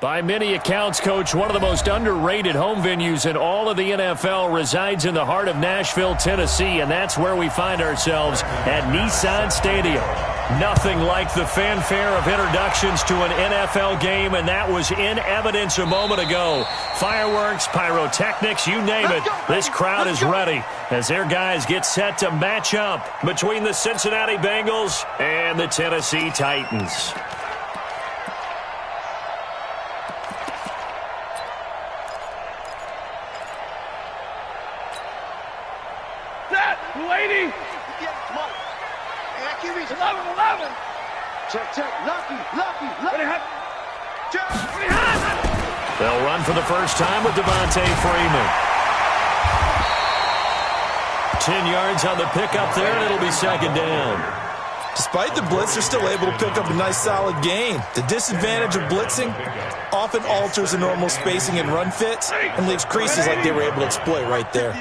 By many accounts, Coach, one of the most underrated home venues in all of the NFL resides in the heart of Nashville, Tennessee, and that's where we find ourselves at Nissan Stadium. Nothing like the fanfare of introductions to an NFL game, and that was in evidence a moment ago. Fireworks, pyrotechnics, you name it. This crowd is ready as their guys get set to match up between the Cincinnati Bengals and the Tennessee Titans. Lady! 11. Check. Lucky. They'll run for the first time with Devontae Freeman. 10 yards on the pickup there, and it'll be second down. Despite the blitz, they're still able to pick up a nice solid gain. The disadvantage of blitzing often alters the normal spacing and run fits and leaves creases like they were able to exploit right there.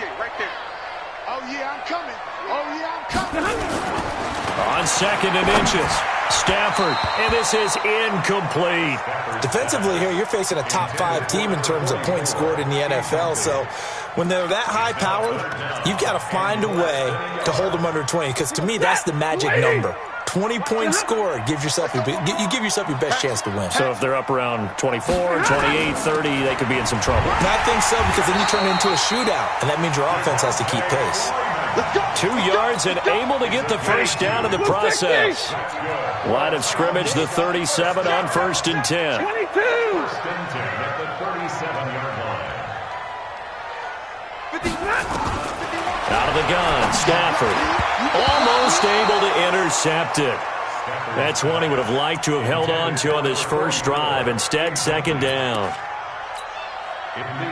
On second and inches, Stafford, and this is incomplete. Defensively here, you're facing a top 5 team in terms of points scored in the NFL, so when they're that high-powered, you've got to find a way to hold them under 20, because to me, that's the magic number. 20 points scored, you give yourself your best chance to win. So if they're up around 24, 28, 30, they could be in some trouble. And I think so, because then you turn it into a shootout, and that means your offense has to keep pace. 2 yards and able to get the first down in the process. Line of scrimmage, the 37 on 1st and 10. 22. Out of the gun, Stafford. Almost able to intercept it. That's one he would have liked to have held on to on this first drive. Instead, second down.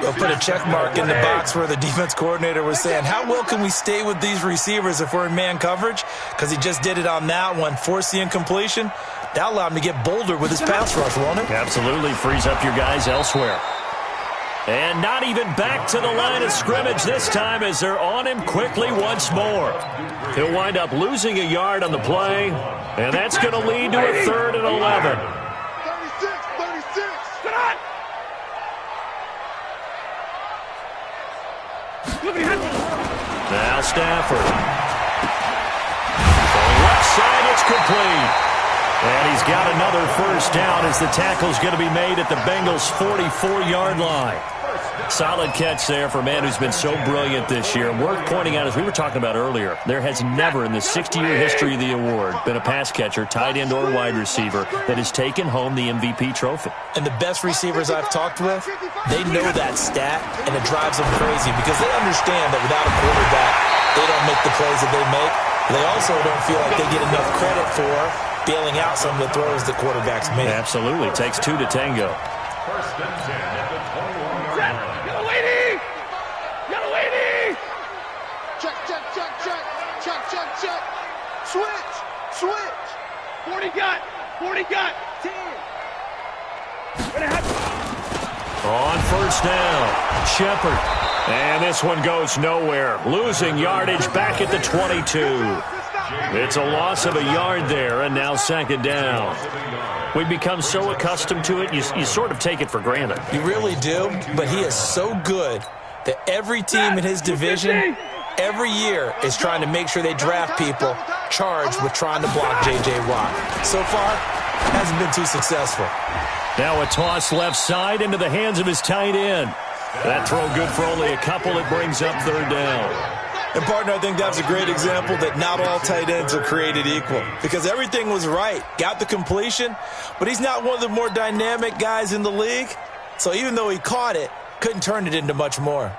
They'll put a check mark in the box where the defense coordinator was saying, how well can we stay with these receivers if we're in man coverage? Because he just did it on that one, forced the incompletion. That allowed him to get bolder with his pass rush, won't it? Absolutely frees up your guys elsewhere. And not even back to the line of scrimmage this time as they're on him quickly once more. He'll wind up losing a yard on the play, and that's going to lead to a 3rd and 11. 36. Now Stafford. From the left side, it's complete. And he's got another first down as the tackle's going to be made at the Bengals' 44-yard line. Solid catch there for a man who's been so brilliant this year. Worth pointing out, as we were talking about earlier, there has never in the 60-year history of the award been a pass catcher, tight end, or wide receiver that has taken home the MVP trophy. And the best receivers I've talked with, they know that stat, and it drives them crazy because they understand that without a quarterback, they don't make the plays that they make. They also don't feel like they get enough credit for bailing out some of the throws the quarterbacks make. Absolutely. Takes 2 to tango. First and 10 at the 20-yard line. Yellow lady! Check. Switch. 40 got. 10. On first down, Shepard. And this one goes nowhere. Losing yardage back at the 22. It's a loss of a yard there, and now second down. We've become so accustomed to it, you sort of take it for granted. You really do, but he is so good that every team in his division, every year, is trying to make sure they draft people charged with trying to block J.J. Watt. So far, hasn't been too successful. Now a toss left side into the hands of his tight end. That throw good for only a couple. It brings up 3rd down. And, partner, I think that's a great example that not all tight ends are created equal because everything was right. Got the completion, but he's not one of the more dynamic guys in the league. So even though he caught it, couldn't turn it into much more.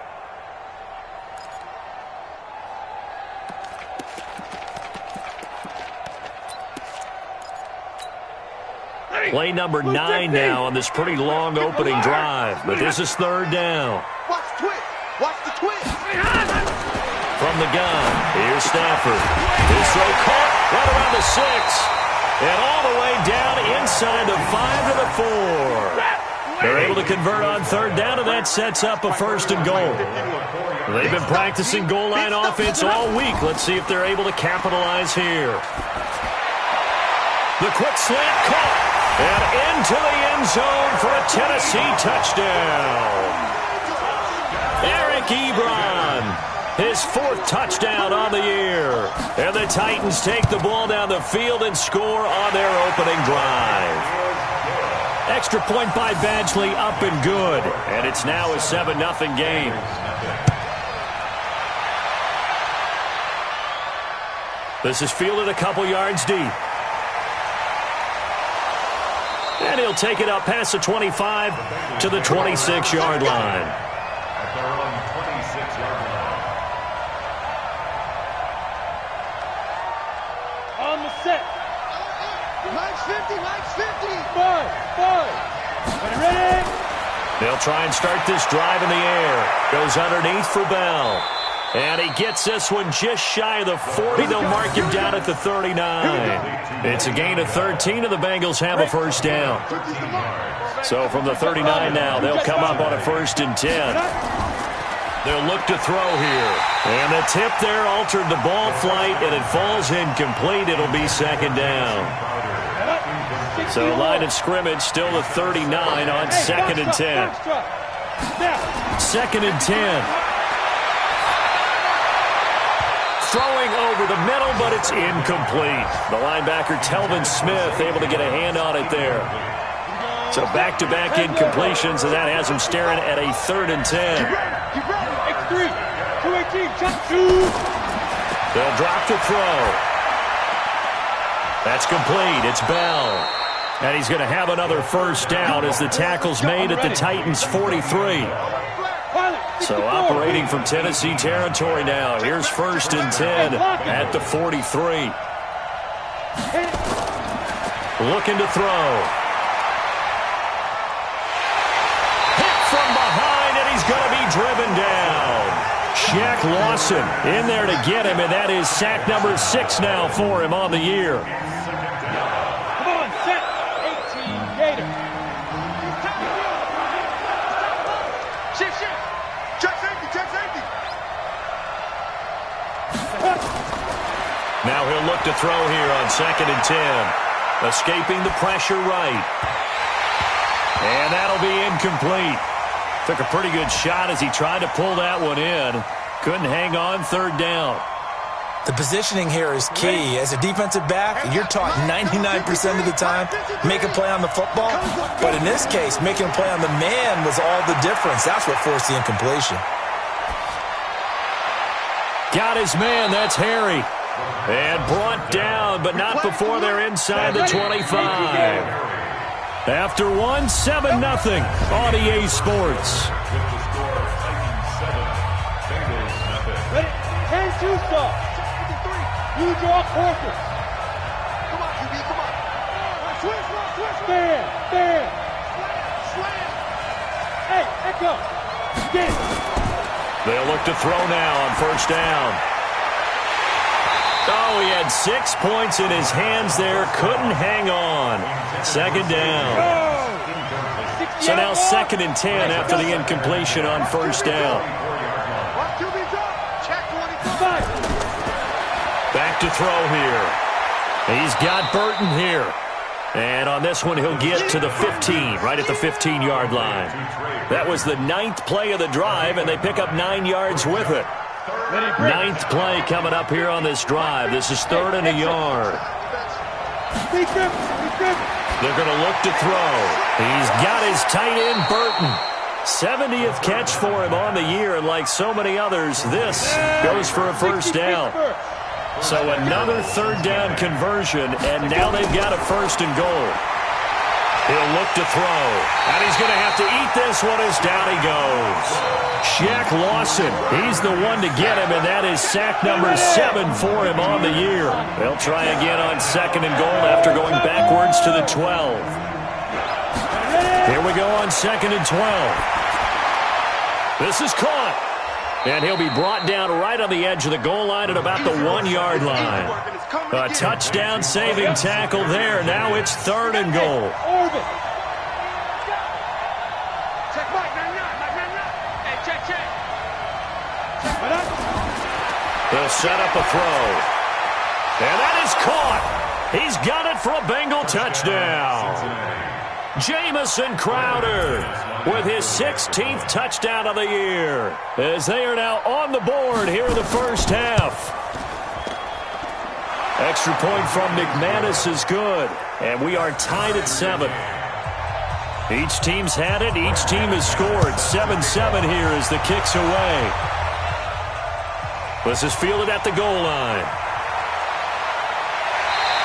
Play number 9 now on this pretty long opening drive, but this is 3rd down. Watch the twist. From the gun, here's Stafford. His throw caught right around the 6. And all the way down inside the 5 to the 4. They're able to convert on 3rd down, and that sets up a 1st and goal. They've been practicing goal line offense all week. Let's see if they're able to capitalize here. The quick slant caught. And into the end zone for a Tennessee touchdown. Eric Ebron, his 4th touchdown on the year. And the Titans take the ball down the field and score on their opening drive. Extra point by Badgley, up and good. And it's now a 7-0 game. This is fielded a couple yards deep. And he'll take it up past the 25 to the 26-yard line. At their own 26-yard line. On the set. Max 50, Max 50. 5. Ready? They'll try and start this drive in the air. Goes underneath for Bell. And he gets this one just shy of the 40. They'll mark him down at the 39. It's a gain of 13, and the Bengals have a first down. So from the 39 now, they'll come up on a 1st and 10. They'll look to throw here. And the tip there altered the ball flight, and it falls incomplete. It'll be 2nd down. So line of scrimmage still the 39 on 2nd and 10. 2nd and 10. Throwing over the middle, but it's incomplete. The linebacker, Telvin Smith, able to get a hand on it there. So back-to-back incompletions, and that has him staring at a 3rd and 10. X3, 218, shot 2. They'll drop the throw. That's complete. It's Bell. And he's going to have another first down as the tackle's made at the Titans' 43. So operating from Tennessee territory now. Here's 1st and 10 at the 43. Looking to throw. Hit from behind, and he's going to be driven down. Shaq Lawson in there to get him, and that is sack number 6 now for him on the year. Come on, set. 18, Gator. Shift. Check safety. Now he'll look to throw here on 2nd and 10. Escaping the pressure right. And that'll be incomplete. Took a pretty good shot as he tried to pull that one in. Couldn't hang on 3rd down. The positioning here is key. As a defensive back, you're taught 99% of the time, make a play on the football. But in this case, making a play on the man was all the difference. That's what forced the incompletion. Got his man, that's Harry. And brought down, but not before they're inside the 25. After 1, 7-0 on EA Sports. Ready? 10-2 stop. You draw courses. Come on, QB, come on. Switch. Stand. Slam. Hey, echo. Get it. They'll look to throw now on 1st down. Oh, he had 6 points in his hands there. Couldn't hang on. 2nd down. So now 2nd and 10 after the incompletion on 1st down. QB drop. Check 25. Back to throw here. He's got Burton here. And on this one, he'll get to the 15, right at the 15-yard line. That was the 9th play of the drive, and they pick up 9 yards with it. 9th play coming up here on this drive. This is 3rd and a yard. They're going to look to throw. He's got his tight end, Burton. 70th catch for him on the year, and like so many others, this goes for a first down. So another 3rd down conversion, and now they've got a 1st and goal. He'll look to throw, and he's going to have to eat this one as down he goes. Shaq Lawson, he's the one to get him, and that is sack number 7 for him on the year. They'll try again on 2nd and goal after going backwards to the 12. Here we go on 2nd and 12. This is caught. And he'll be brought down right on the edge of the goal line at about the 1-yard line. A touchdown-saving tackle there. Now it's 3rd and goal. Check Mike, 99. Hey, check. They'll set up a throw. And that is caught. He's got it for a Bengal touchdown. Jamison Crowder with his 16th touchdown of the year, as they are now on the board here in the first half. Extra point from McManus is good, and we are tied at 7. Each team's had it. Each team has scored. 7-7 here as the kick's away. This is fielded at the goal line.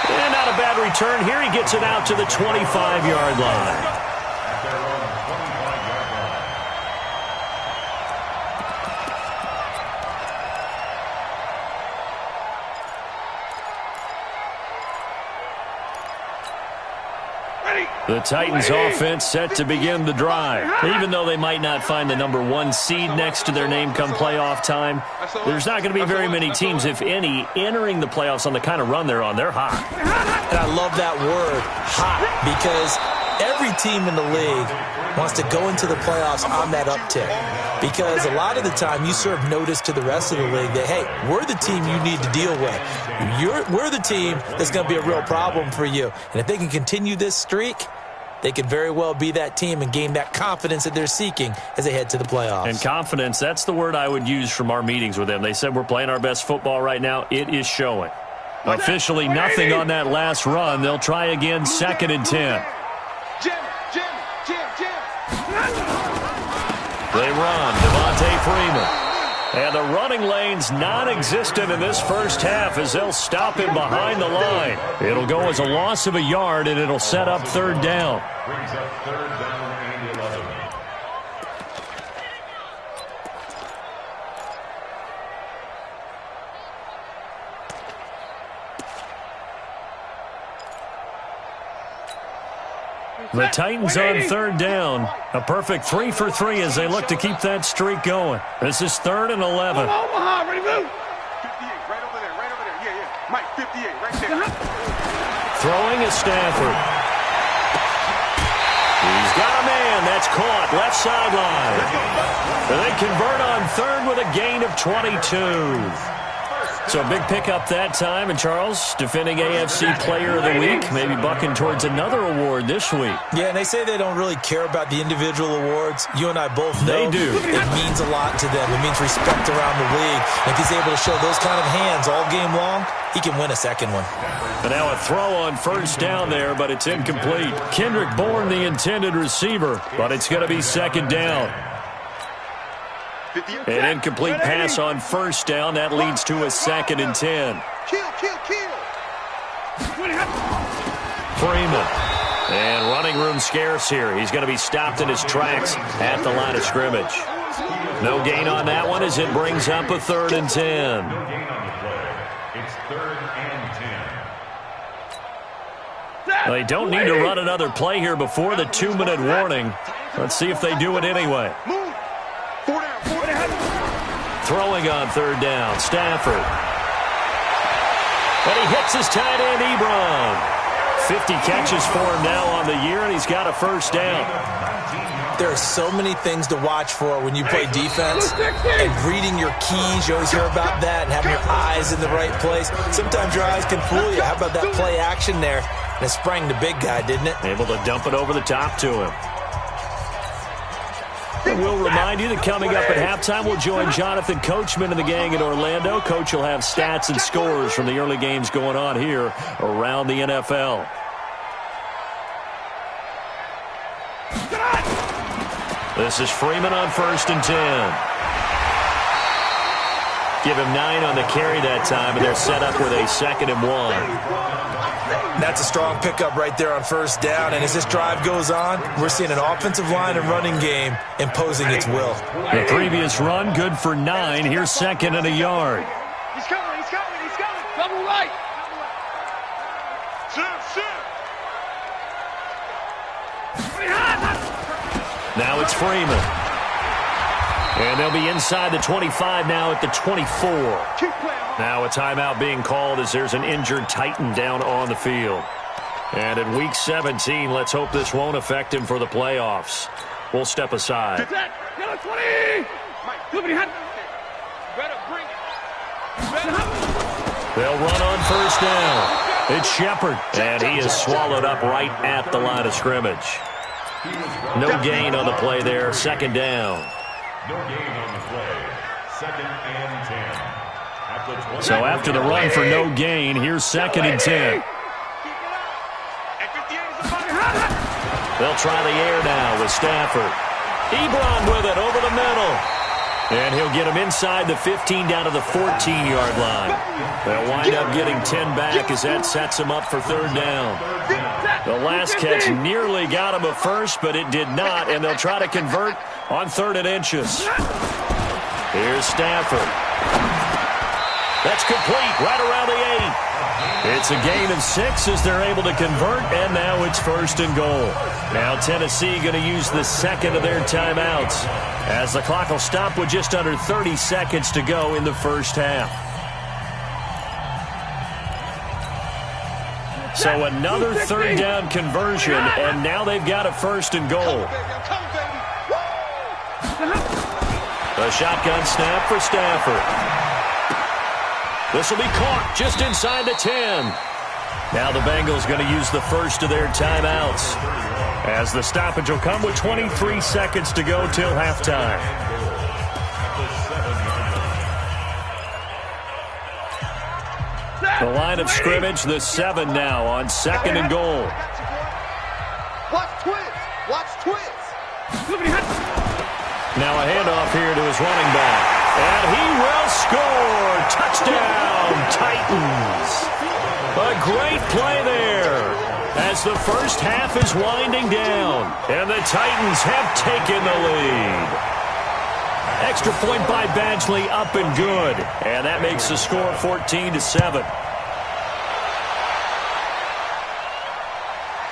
And not a bad return here. He gets it out to the 25-yard line. The Titans offense set to begin the drive. Even though they might not find the #1 seed next to their name come playoff time, there's not going to be very many teams, if any, entering the playoffs on the kind of run they're on. They're hot. And I love that word, hot, because every team in the league wants to go into the playoffs on that uptick. Because a lot of the time you serve notice to the rest of the league that, hey, we're the team you need to deal with. We're the team that's going to be a real problem for you. And if they can continue this streak, they could very well be that team and gain that confidence that they're seeking as they head to the playoffs. And confidence, that's the word I would use from our meetings with them. They said we're playing our best football right now. It is showing. Officially nothing on that last run. They'll try again, 2nd and 10. They run, Devontae Freeman. And the running lane's non-existent in this first half as they'll stop him behind the line. It'll go as a loss of a yard, and it'll set up 3rd down. Brings up 3rd down and 11. The Titans on 3rd down. A perfect 3 for 3 as they look to keep that streak going. This is 3rd and 11. Omaha, ready, move. 58, right over there, right over there. Yeah. Mike, 58, right there. Throwing is Stafford. He's got a man. That's caught. Left sideline. And they convert on 3rd with a gain of 22. So a big pickup that time. And Charles, defending AFC Player of the Week, maybe bucking towards another award this week. Yeah, and they say they don't really care about the individual awards. You and I both know they do. It means a lot to them. It means respect around the league. If he's able to show those kind of hands all game long, he can win a second one. And now a throw on 1st down there, but it's incomplete. Kendrick Bourne, the intended receiver, but it's going to be 2nd down. An incomplete pass on 1st down. That leads to a 2nd and 10. Kill. Freeman. And running room scarce here. He's going to be stopped in his tracks at the line of scrimmage. No gain on that one as it brings up a 3rd and 10. No gain on the play. It's 3rd and 10. They don't need to run another play here before the 2-minute warning. Let's see if they do it anyway. Throwing on 3rd down, Stafford. And he hits his tight end, Ebron. 50 catches for him now on the year, and he's got a 1st down. There are so many things to watch for when you play defense. And reading your keys, you always hear about that, and having your eyes in the right place. Sometimes your eyes can fool you. How about that play action there? And it sprang the big guy, didn't it? Able to dump it over the top to him. And we'll remind you that coming up at halftime, we'll join Jonathan Coachman and the gang in Orlando. Coach will have stats and scores from the early games going on here around the NFL. This is Freeman on 1st and 10. Give him 9 on the carry that time, and they're set up with a 2nd and 1. That's a strong pickup right there on 1st down. And as this drive goes on, we're seeing an offensive line and running game imposing its will. The previous run, good for 9. Here's 2nd and a yard. He's coming. Double right. Now it's Freeman. And they'll be inside the 25 now at the 24. Now a timeout being called as there's an injured Titan down on the field. And in Week 17, let's hope this won't affect him for the playoffs. We'll step aside. They'll run on 1st down. It's Shepard, and he is swallowed up right at the line of scrimmage. No gain on the play there. 2nd down. No gain on the play. 2nd and 10. So after the run for no gain, here's 2nd and 10. They'll try the air now with Stafford. Ebron with it over the middle. And he'll get him inside the 15 down to the 14-yard line. They'll wind up getting 10 back as that sets him up for 3rd down. The last catch nearly got him a first, but it did not, and they'll try to convert on 3rd and inches. Here's Stafford. That's complete right around the 8. It's a gain of 6 as they're able to convert, and now it's 1st and goal. Now Tennessee going to use the 2nd of their timeouts, as the clock will stop with just under 30 seconds to go in the first half. So another 3rd down conversion, and now they've got a 1st and goal. A shotgun snap for Stafford. This will be caught just inside the 10. Now the Bengals going to use the 1st of their timeouts, as the stoppage will come with 23 seconds to go till halftime. The line of scrimmage, the 7 now on 2nd and goal. Watch twins. Watch twins. Now a handoff here to his running back. And he will score. Touchdown, Titans. A great play there as the first half is winding down. And the Titans have taken the lead. Extra point by Badgley, up and good. And that makes the score 14-7.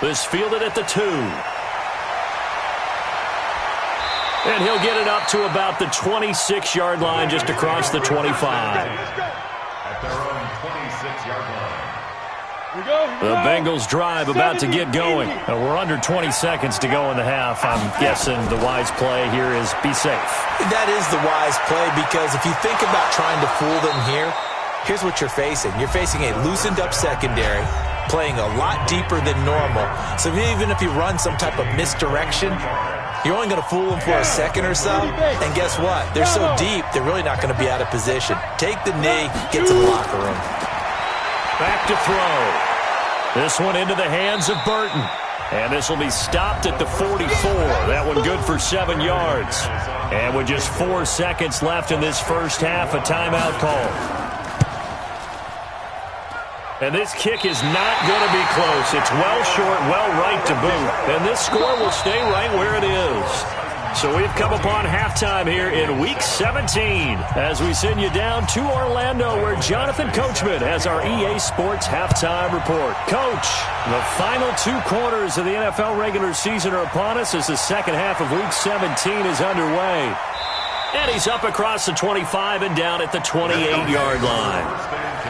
This fielded at the 2. And he'll get it up to about the 26-yard line, just across the 25. At their own 26-yard line. The Bengals drive about to get going. We're under 20 seconds to go in the half. I'm guessing the wise play here is be safe. That is the wise play, because if you think about trying to fool them here, here's what you're facing. You're facing a loosened-up secondary, playing a lot deeper than normal. So even if you run some type of misdirection, you're only going to fool them for a second or so. And guess what? They're so deep, they're really not going to be out of position. Take the knee, get to the locker room. Back to throw. This one into the hands of Burton. And this will be stopped at the 44. That one good for 7 yards. And with just 4 seconds left in this first half, a timeout call. And this kick is not going to be close. It's well short, well right to boot. And this score will stay right where it is. So we've come upon halftime here in Week 17 as we send you down to Orlando, where Jonathan Coachman has our EA Sports Halftime Report. Coach, the final 2 quarters of the NFL regular season are upon us as the second half of Week 17 is underway. And he's up across the 25 and down at the 28-yard line.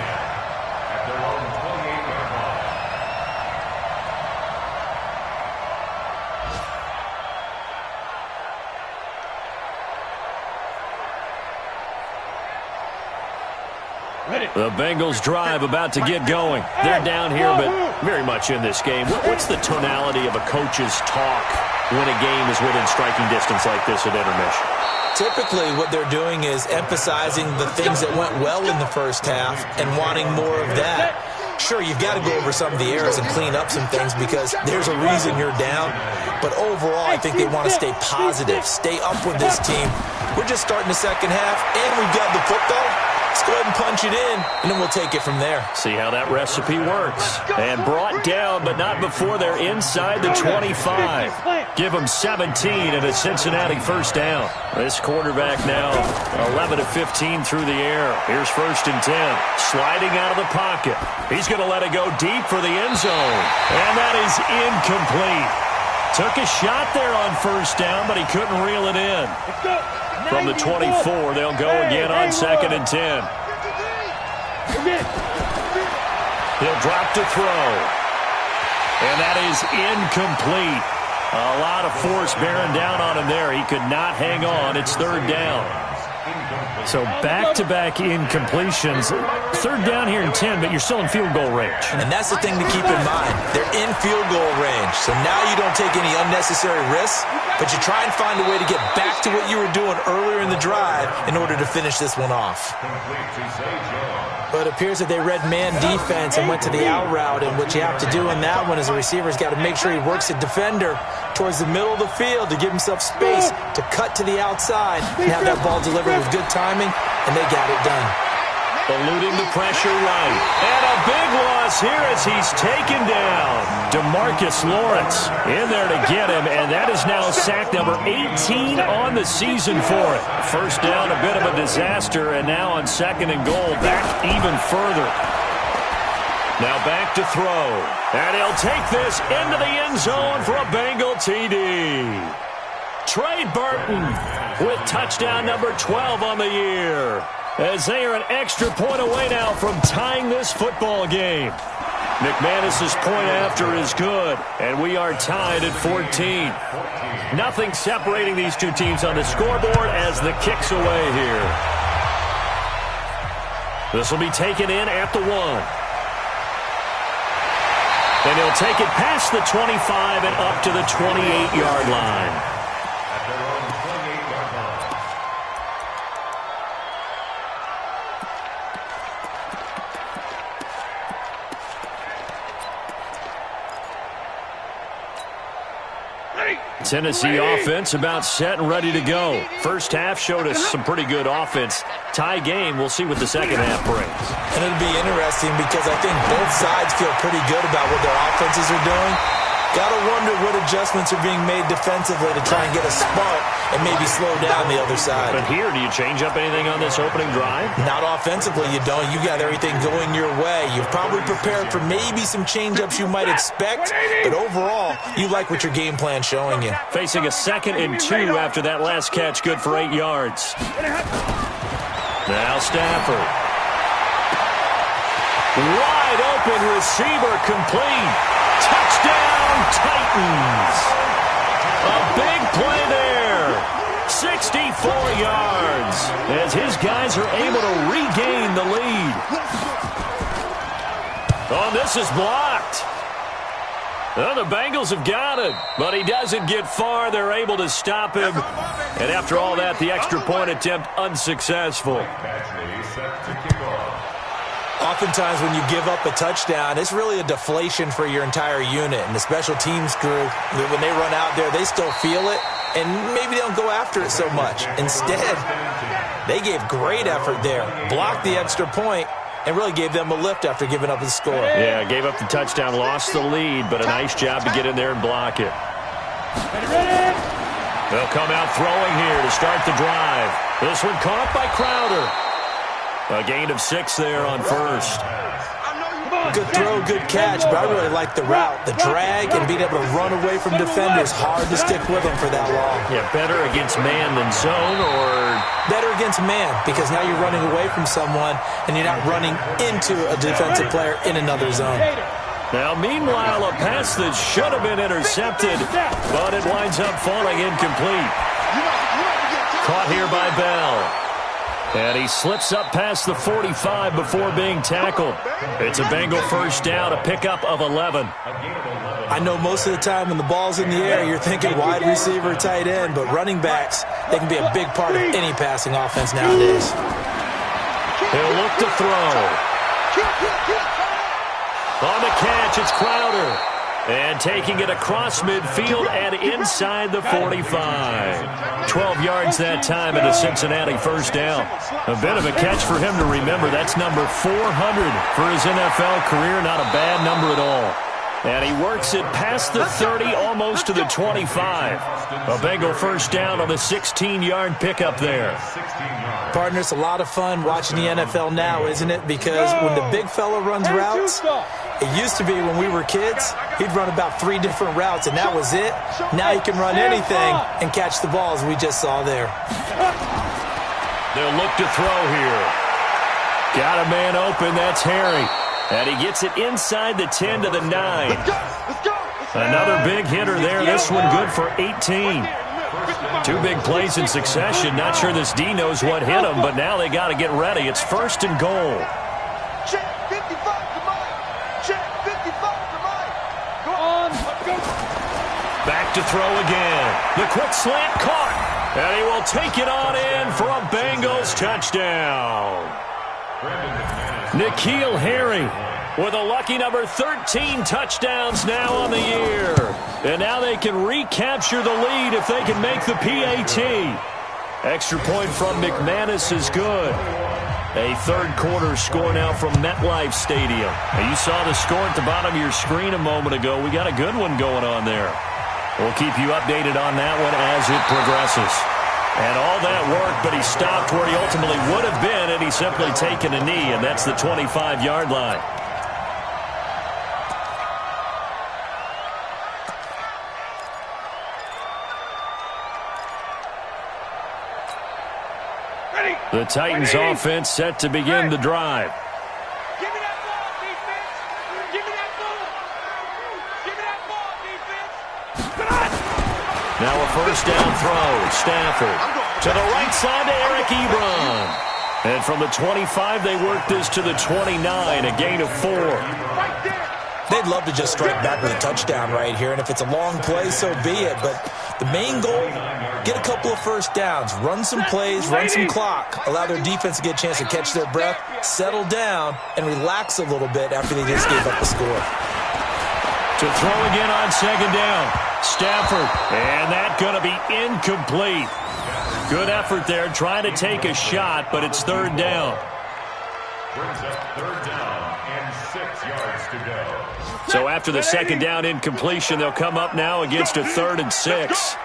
The Bengals drive about to get going. They're down here, but very much in this game. What's the tonality of a coach's talk when a game is within striking distance like this at intermission? Typically, what they're doing is emphasizing the things that went well in the first half and wanting more of that. Sure, you've got to go over some of the errors and clean up some things because there's a reason you're down. But overall, I think they want to stay positive, stay up with this team. We're just starting the second half, and we've got the football. Let's go ahead and punch it in, and then we'll take it from there. See how that recipe works. And brought down, but not before they're inside the 25. Give them 17 and a Cincinnati first down. This quarterback now 11 of 15 through the air. Here's 1st and 10. Sliding out of the pocket. He's going to let it go deep for the end zone. And that is incomplete. Took a shot there on 1st down, but he couldn't reel it in. From the 24, they'll go again on 2nd and 10. He'll drop to throw. And that is incomplete. A lot of force bearing down on him there. He could not hang on. It's 3rd down. So back-to-back incompletions. Third down here and 10, but you're still in field goal range. And that's the thing to keep in mind. They're in field goal range. So now you don't take any unnecessary risks, but you try and find a way to get back to what you were doing earlier in the drive in order to finish this one off. But it appears that they read man defense and went to the out route, and what you have to do in that one is the receiver's got to make sure he works the defender towards the middle of the field to give himself space to cut to the outside and have that ball delivered with good timing, and they got it done. Eluding the pressure right. And a big loss here as he's taken down. DeMarcus Lawrence in there to get him, and that is now sack number 18 on the season for it. First down, a bit of a disaster, and now on second and goal, back even further. Now back to throw. And he'll take this into the end zone for a Bengal TD. Trey Burton with touchdown number 12 on the year, as they are an extra point away now from tying this football game. McManus's point after is good, and we are tied at 14. Nothing separating these two teams on the scoreboard as the kick's away here. This will be taken in at the 1. And he'll take it past the 25 and up to the 28-yard line. Tennessee offense about set and ready to go. First half showed us some pretty good offense. Tie game, we'll see what the second half brings. And it'll be interesting because I think both sides feel pretty good about what their offenses are doing. Gotta wonder what adjustments are being made defensively to try and get a spark and maybe slow down the other side. But here, do you change up anything on this opening drive? Not offensively, you don't. You got everything going your way. You've probably prepared for maybe some change-ups you might expect, but overall, you like what your game plan's showing you. Facing a 2nd and 2 after that last catch, good for 8 yards. Now Stafford. Wide open receiver complete. Touchdown, Titans. A big play there. 64 yards as his guys are able to regain the lead. Oh, this is blocked. Well, the Bengals have got it, but he doesn't get far. They're able to stop him. And after all that, the extra point attempt unsuccessful. Oftentimes when you give up a touchdown, it's really a deflation for your entire unit. And the special teams crew, when they run out there, they still feel it, and maybe they don't go after it so much. Instead, they gave great effort there, blocked the extra point, and really gave them a lift after giving up the score. Yeah, gave up the touchdown, lost the lead, but a nice job to get in there and block it. They'll come out throwing here to start the drive. This one caught by Crowder. A gain of 6 there on first. Good throw, good catch, but I really like the route. The drag and being able to run away from defenders, hard to stick with them for that long. Yeah, better against man than zone, or? Better against man, because now you're running away from someone and you're not running into a defensive player in another zone. Now, meanwhile, a pass that should have been intercepted, but it winds up falling incomplete. Caught here by Bell. And he slips up past the 45 before being tackled. It's a Bengal first down, a pickup of 11. I know most of the time when the ball's in the air, you're thinking wide receiver, tight end, but running backs, they can be a big part of any passing offense nowadays. He'll look to throw. On the catch, it's Crowder. And taking it across midfield and inside the 45. 12 yards that time at a Cincinnati first down. A bit of a catch for him to remember. That's number 400 for his NFL career. Not a bad number at all. And he works it past the 30, almost to the 25. A Bengal first down on the 16-yard pickup there. Partner, it's a lot of fun watching the NFL now, isn't it? Because when the big fella runs routes, it used to be when we were kids, he'd run about 3 different routes, and that was it. Now he can run anything and catch the ball, as we just saw there. They'll look to throw here. Got a man open, that's Harry. And he gets it inside the 10 to the 9. Another big hitter there. This one good for 18. Two big plays in succession. Not sure this D knows what hit him, but now they got to get ready. It's 1st and goal. Check 55 to Mike. Check 55 to Mike. Go on. Go. Back to throw again. The quick slant caught. And he will take it on in for a Bengals touchdown. N'Keal Harry with a lucky number 13 touchdowns now on the year. And now they can recapture the lead if they can make the PAT. Extra point from McManus is good. A third-quarter score now from MetLife Stadium. And you saw the score at the bottom of your screen a moment ago. We got a good one going on there. We'll keep you updated on that one as it progresses. And all that work, but he stopped where he ultimately would have been had he simply taken a knee, and that's the 25-yard line. Ready. The Titans offense set to begin the drive. Give me that ball, defense. Give me that ball. Give me that ball, defense. Come on. Now a first down throw. Stafford to the right side to Eric Ebron. And from the 25, they work this to the 29, a gain of 4. Right there. They'd love to just strike back with a touchdown right here, and if it's a long play, so be it. But the main goal, get a couple of first downs, run some plays, run some clock, allow their defense to get a chance to catch their breath, settle down, and relax a little bit after they just gave up the score. To throw again on second down. Stafford, and that's going to be incomplete. Good effort there, trying to take a shot, but it's third down. Brings up third down and 6 yards to go. So after the second down incompletion, they'll come up now against a 3rd and 6.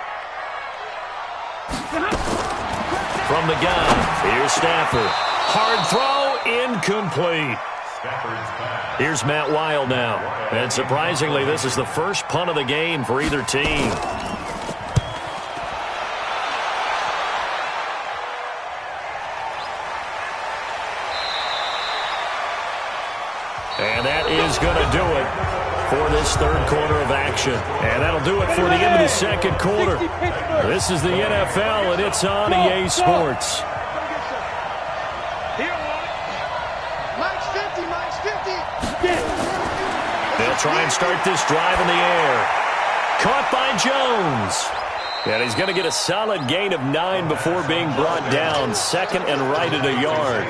From the gun, here's Stafford. Hard throw, incomplete. Here's Matt Wild now. And surprisingly, this is the first punt of the game for either team. And that is going to do it for this third quarter of action. And that'll do it for the end of the second quarter. This is the NFL, and it's on EA Sports. Mike's 50, Mike's 50. They'll try and start this drive in the air. Caught by Jones. And he's going to get a solid gain of 9 before being brought down. Second and right at a yard.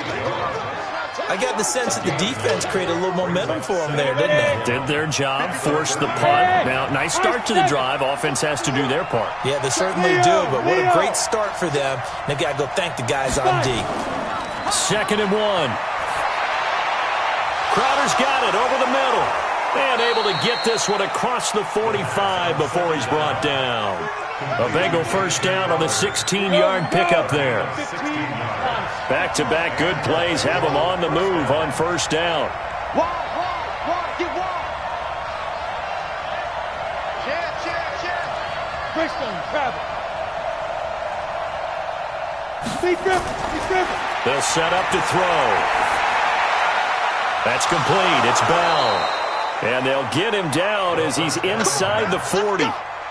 I got the sense that the defense created a little momentum for them there, didn't they? Did their job, forced the punt. Now, nice start to the drive. Offense has to do their part. Yeah, they certainly do, but what a great start for them. They got to go thank the guys on D. Second and 1. Crowder's got it over the middle. And able to get this one across the 45 before he's brought down. A Bengal first down on the 16-yard pickup there. Back-to-back good plays have them on the move on first down. Wide, get wide. Check. Bristol, travel. Be driven. They'll set up to throw. That's complete. It's Bell. And they'll get him down as he's inside the 40.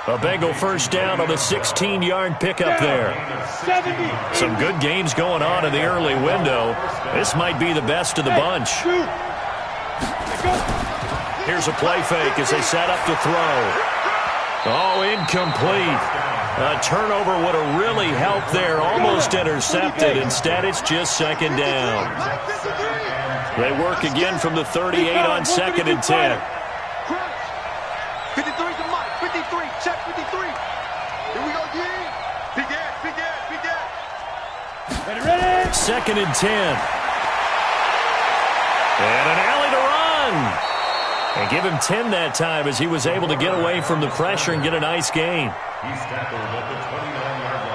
A Bengal first down on the 16-yard pickup there. 70. Some good games going on in the early window. This might be the best of the bunch. Shoot. Here's a play fake as they set up to throw. Oh, incomplete. A turnover would have really helped there. Almost intercepted. Instead, it's just second down. They work again from the 38 on second and 10. 53 to Mike. 53. Check 53. Here we go, D. Big Ed. Ready. Second and 10. And an alley to run. And give him 10 that time as he was able to get away from the pressure and get a nice gain. He's tackled at the 29-yard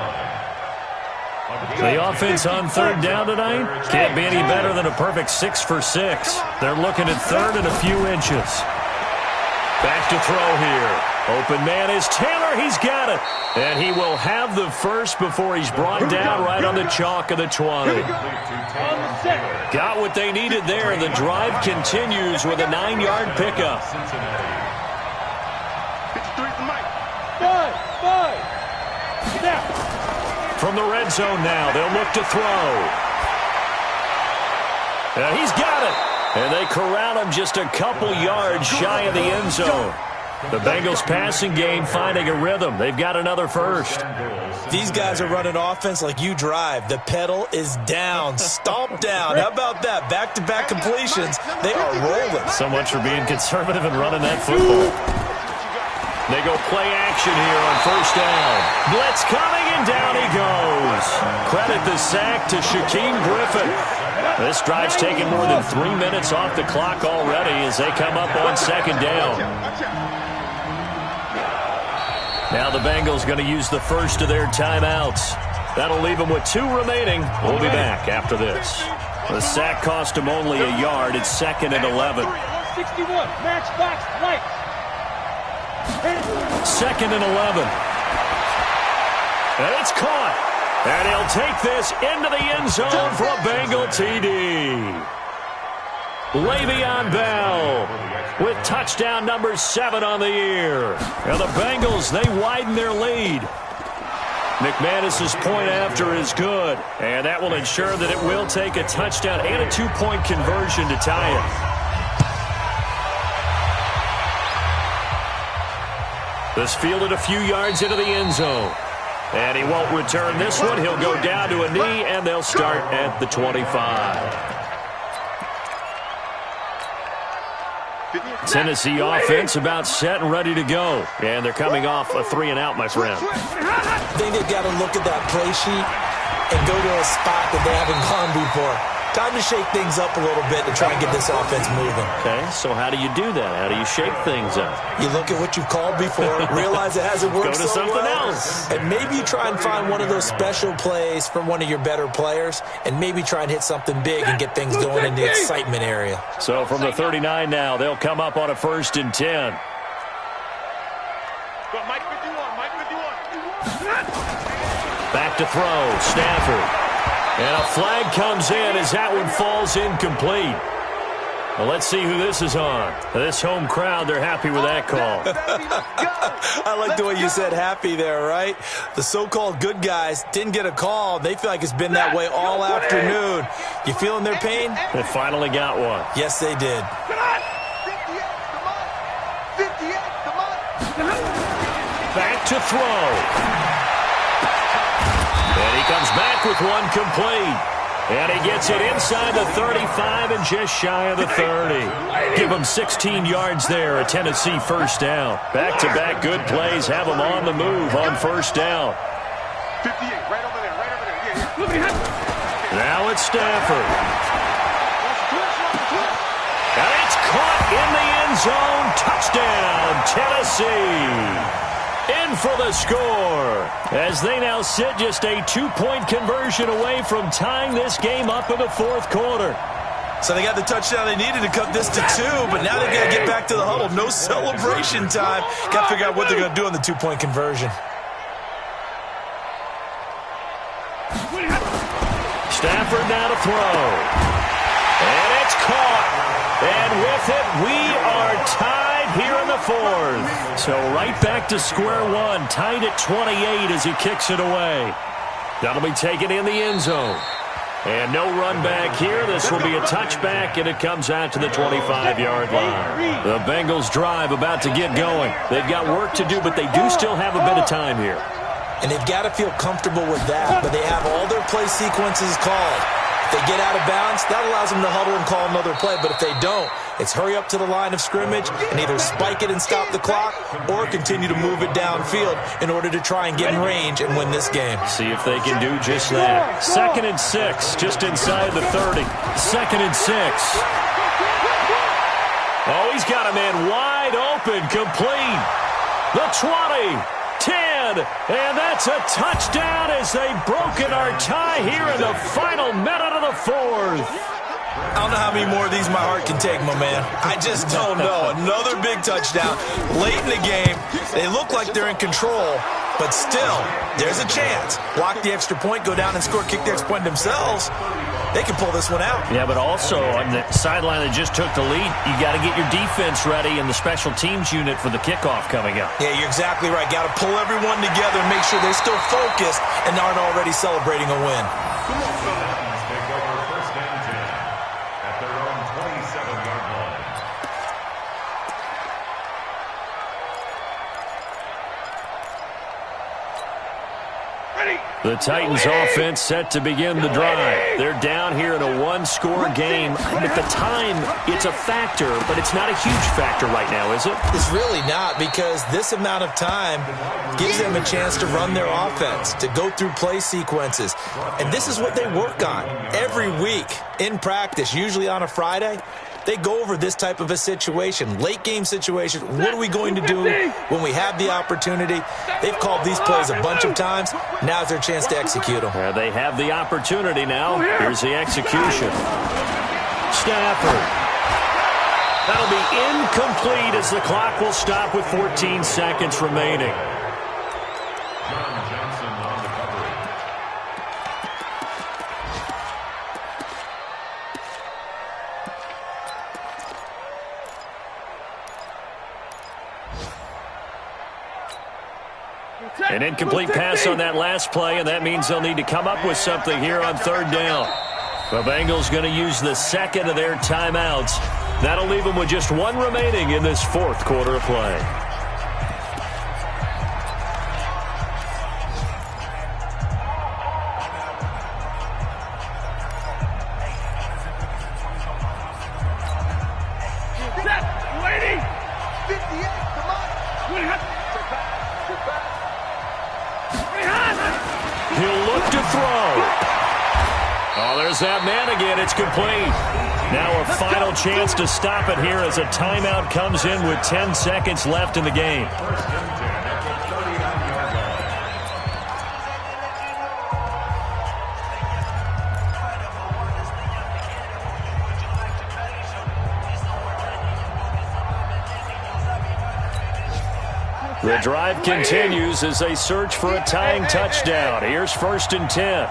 line. The offense on third down tonight can't be any better than a perfect 6 for 6. They're looking at third and a few inches. Back to throw here. Open man is Taylor. He's got it. And he will have the first before he's brought down right on the chalk of the 20. Got what they needed there. The drive continues with a 9-yard pickup. 53 to Mike. 5. From the red zone now, they'll look to throw. He's got it. And they corral him just a couple yards shy of the end zone. The Bengals passing game finding a rhythm. They've got another first. These guys are running offense like you drive. The pedal is down, stomp down. How about that? Back-to-back completions. They are rolling. So much for being conservative and running that football. They go play action here on first down. Blitz coming, and down he goes. Credit the sack to Shaquem Griffin. This drive's taken more than 3 minutes off the clock already as they come up on second down. Now the Bengals going to use the first of their timeouts. That'll leave them with 2 remaining. We'll be back after this. The sack cost him only a yard. It's 2nd and 11. 61, matchbox, light. 2nd and 11. And it's caught. And he'll take this into the end zone for a Bengal TD. Le'Veon Bell with touchdown number 7 on the year. And the Bengals, they widen their lead. McManus's point after is good. And that will ensure that it will take a touchdown and a 2-point conversion to tie it. This fielded a few yards into the end zone. And he won't return this one. He'll go down to a knee, and they'll start at the 25. Tennessee offense about set and ready to go. And they're coming off a 3-and-out, my friend. I think they've got to look at that play sheet and go to a spot that they haven't gone before. Time to shake things up a little bit to try and get this offense moving. Okay, so how do you do that? How do you shake things up? You look at what you've called before, realize it hasn't worked so so something well, else. and maybe you try and find one of those special plays from one of your better players, and maybe try and hit something big and get things going in the excitement area. So from the 39 now, they'll come up on a 1st and 10. Mike 51. Back to throw, Stafford. And a flag comes in as that one falls incomplete. Well, let's see who this is on. This home crowd, they're happy with that call. I like the way you said happy there, right? The so-called good guys didn't get a call. They feel like it's been that way all afternoon. You feeling their pain? They finally got one. Yes, they did. 58, come on. Back to throw. And he comes back with one complete. And he gets it inside the 35 and just shy of the 30. Give him 16 yards there, a Tennessee first down. Back-to-back good plays have them on the move on first down. 58, right over there, yeah. Now it's Stafford. And it's caught in the end zone. Touchdown, Tennessee. In for the score as they now sit just a 2-point conversion away from tying this game up in the 4th quarter. So they got the touchdown they needed to cut this to 2, but now they've got to get back to the huddle. No celebration time. Got to figure out what they're going to do on the 2-point conversion. Stafford now to throw. And it's caught. And with it, we are tied here in the 4th. So right back to square one, tied at 28 as he kicks it away. That'll be taken in the end zone. And no run back here. This will be a touchback, and it comes out to the 25-yard line. The Bengals drive about to get going. They've got work to do, but they do still have a bit of time here. And they've got to feel comfortable with that, but they have all their play sequences called. If they get out of bounds, that allows them to huddle and call another play. But if they don't, it's hurry up to the line of scrimmage and either spike it and stop the clock or continue to move it downfield in order to try and get in range and win this game. See if they can do just that. 2nd and 6, just inside the 30. 2nd and 6. Oh, he's got a man wide open, complete. The 20. 10, and that's a touchdown as they've broken our tie here in the final minute of the 4th. I don't know how many more of these my heart can take, my man. I just don't know. Another big touchdown late in the game. They look like they're in control, but still, there's a chance. Block the extra point, go down and score, kick the extra point themselves. they can pull this one out. Yeah, but also on the sideline that just took the lead, you got to get your defense ready and the special teams unit for the kickoff coming up. Yeah, you're exactly right. Got to pull everyone together and make sure they're still focused and aren't already celebrating a win. Take over first and 10 at their own 27-yard line. The Titans offense set to begin the drive. They're down here in a one-score game. At the time, it's a factor, but it's not a huge factor right now, is it? It's really not, because this amount of time gives them a chance to run their offense, to go through play sequences. And this is what they work on every week in practice, usually on a Friday. They go over this type of a situation, late-game situation. What are we going to do when we have the opportunity? They've called these plays a bunch of times. Now's their chance to execute them. They have the opportunity now. Here's the execution. Stafford. That'll be incomplete as the clock will stop with 14 seconds remaining. An incomplete pass on that last play, and that means they'll need to come up with something here on third down. The Bengals going to use the second of their timeouts. That'll leave them with just one remaining in this fourth quarter of play. That man again, it's complete. Now a final chance to stop it here as a timeout comes in with 10 seconds left in the game. The drive continues as they search for a tying touchdown. Here's first and 10.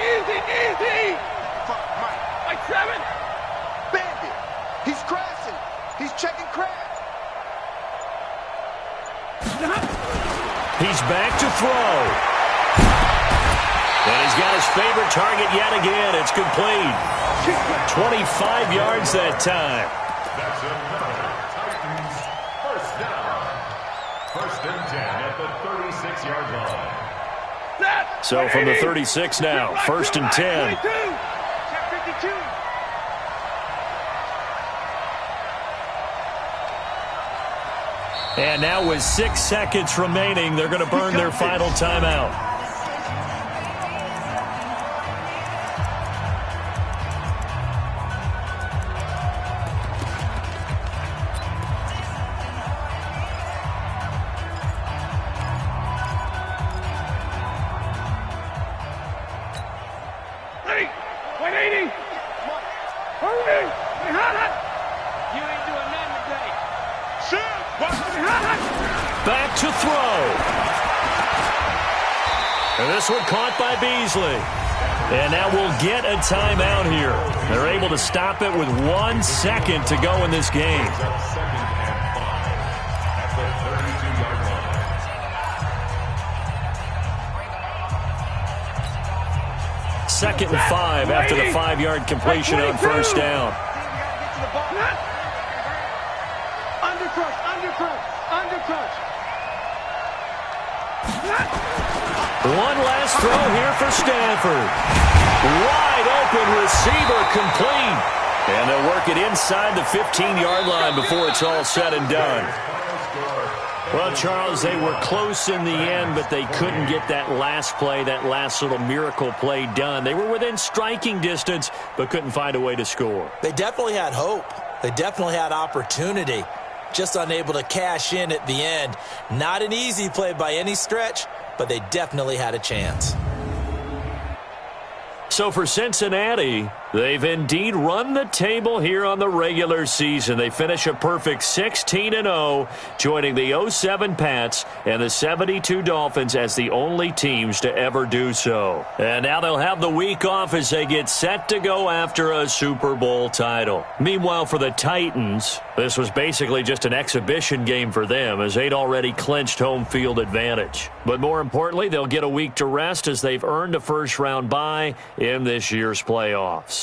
Easy! Like 7! Bandit! He's crashing! He's checking crash! He's back to throw. And he's got his favorite target yet again. It's complete. 25 yards that time. That's another Titans first down. First and 10 at the 36-yard line. So from the 36 now, first and 10. And now with 6 seconds remaining, they're going to burn their final timeout. Back to throw. And this one caught by Beasley. And now we'll get a timeout here. They're able to stop it with 1 second to go in this game. Second and 5 after the 5-yard completion on first down. Undercrush. One last throw here for Stanford. Wide open receiver complete. And they'll work it inside the 15-yard line before it's all said and done. Well, Charles, they were close in the end, but they couldn't get that last play, that last little miracle play done. They were within striking distance, but couldn't find a way to score. They definitely had hope. They definitely had opportunity. Just unable to cash in at the end. Not an easy play by any stretch, but they definitely had a chance. So for Cincinnati, They've indeed run the table here on the regular season. They finish a perfect 16-0, joining the 07 Pats and the 72 Dolphins as the only teams to ever do so. And now they'll have the week off as they get set to go after a Super Bowl title. Meanwhile, for the Titans, this was basically just an exhibition game for them as they'd already clinched home field advantage. But more importantly, they'll get a week to rest as they've earned a first-round bye in this year's playoffs.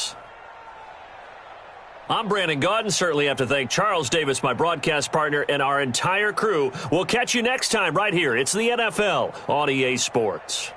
I'm Brandon Gaudin. Certainly have to thank Charles Davis, my broadcast partner, and our entire crew. We'll catch you next time right here. It's the NFL on EA Sports.